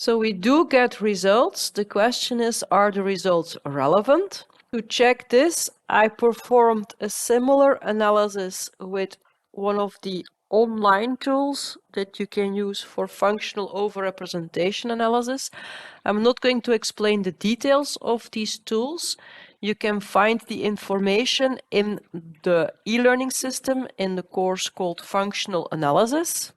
So we do get results. The question is, are the results relevant? To check this, I performed a similar analysis with one of the online tools that you can use for functional overrepresentation analysis. I'm not going to explain the details of these tools. You can find the information in the e-learning system in the course called Functional Analysis.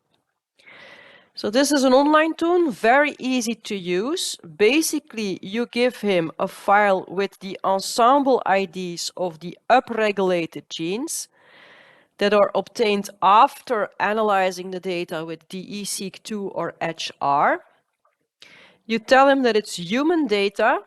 So this is an online tool, very easy to use. Basically, you give him a file with the ensemble IDs of the upregulated genes that are obtained after analyzing the data with DE-seq2 or HR. You tell him that it's human data,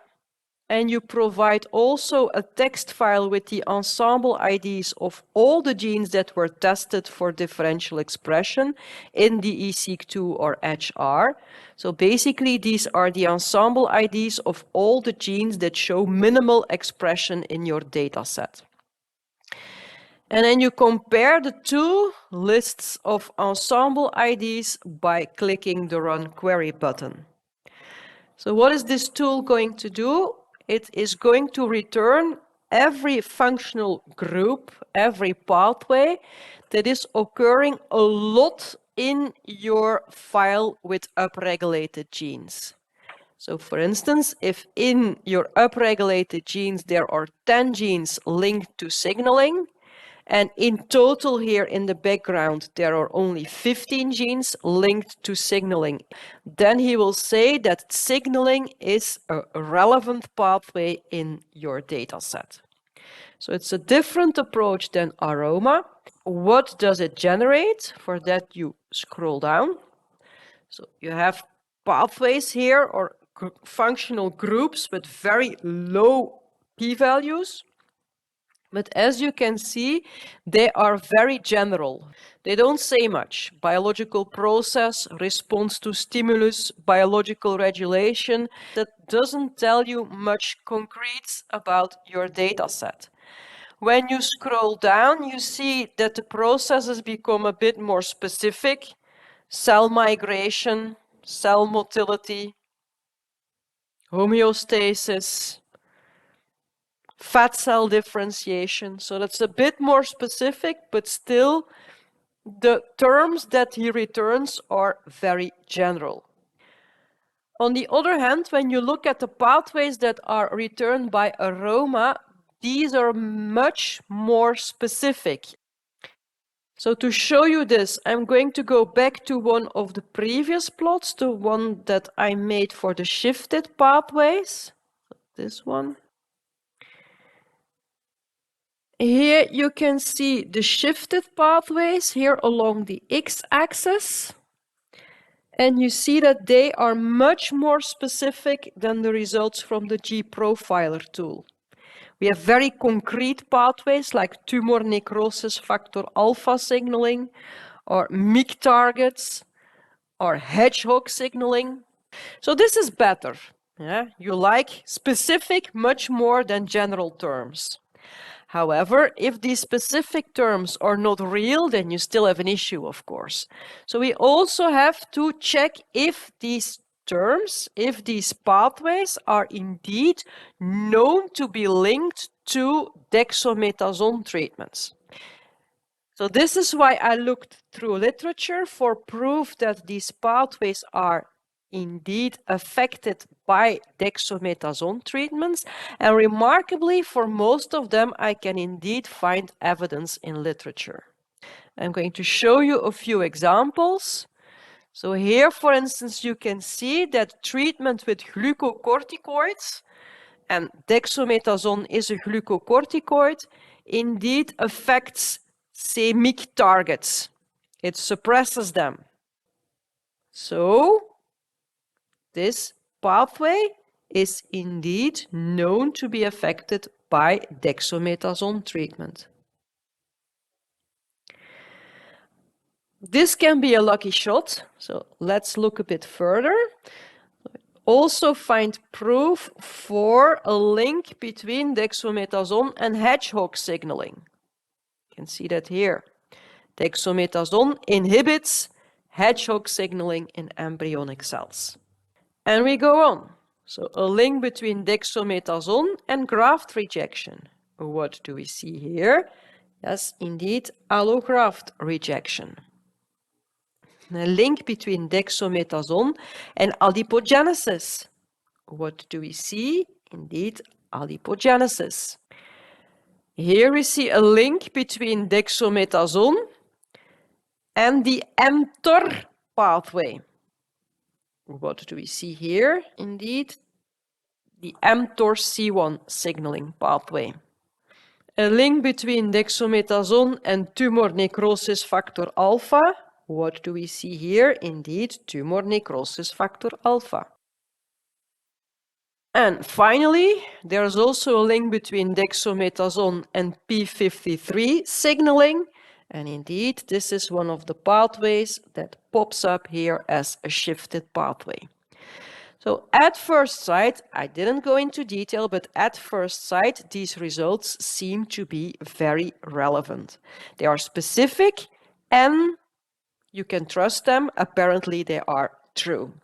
and you provide also a text file with the ensemble IDs of all the genes that were tested for differential expression in DE-seq2 or HR. So basically, these are the ensemble IDs of all the genes that show minimal expression in your data set. And then you compare the two lists of ensemble IDs by clicking the Run Query button. So what is this tool going to do? It is going to return every functional group, every pathway that is occurring a lot in your file with upregulated genes. So for instance, if in your upregulated genes there are 10 genes linked to signaling, and in total here in the background, there are only 15 genes linked to signaling. Then he will say that signaling is a relevant pathway in your data set. So it's a different approach than rROMA. What does it generate? For that, you scroll down. So you have pathways here or functional groups with very low p-values. But as you can see, they are very general. They don't say much. Biological process, response to stimulus, biological regulation. That doesn't tell you much concrete about your data set. When you scroll down, you see that the processes become a bit more specific. Cell migration, cell motility, homeostasis, fat cell differentiation. So that's a bit more specific, but still the terms that he returns are very general. On the other hand, when you look at the pathways that are returned by rROMA, these are much more specific. So to show you this, I'm going to go back to one of the previous plots, the one that I made for the shifted pathways. This one. Here you can see the shifted pathways here along the x-axis. And you see that they are much more specific than the results from the gProfiler tool. We have very concrete pathways like tumor necrosis factor alpha signaling, or MYC targets, or hedgehog signaling. So this is better. Yeah? You like specific much more than general terms. However, if these specific terms are not real, then you still have an issue, of course. So we also have to check if these terms, if these pathways are indeed known to be linked to dexamethasone treatments. So this is why I looked through literature for proof that these pathways are indeed affected by dexamethasone treatments, and remarkably, for most of them, I can indeed find evidence in literature. I'm going to show you a few examples. So here, for instance, you can see that treatment with glucocorticoids, and dexamethasone is a glucocorticoid, indeed affects MYC targets. It suppresses them. So this pathway is indeed known to be affected by dexamethasone treatment. This can be a lucky shot, so let's look a bit further. Also find proof for a link between dexamethasone and hedgehog signaling. You can see that here. Dexamethasone inhibits hedgehog signaling in embryonic cells. And we go on. So a link between dexamethasone and graft rejection. What do we see here? Yes, indeed, allograft rejection. A link between dexamethasone and adipogenesis. What do we see? Indeed, adipogenesis. Here we see a link between dexamethasone and the mTOR pathway. What do we see here? Indeed, the mTOR C1 signaling pathway. A link between dexamethasone and tumor necrosis factor alpha. What do we see here? Indeed, tumor necrosis factor alpha. And finally, there's also a link between dexamethasone and p53 signaling. And indeed, this is one of the pathways that pops up here as a shifted pathway. So at first sight, I didn't go into detail, but at first sight, these results seem to be very relevant. They are specific and you can trust them. Apparently, they are true.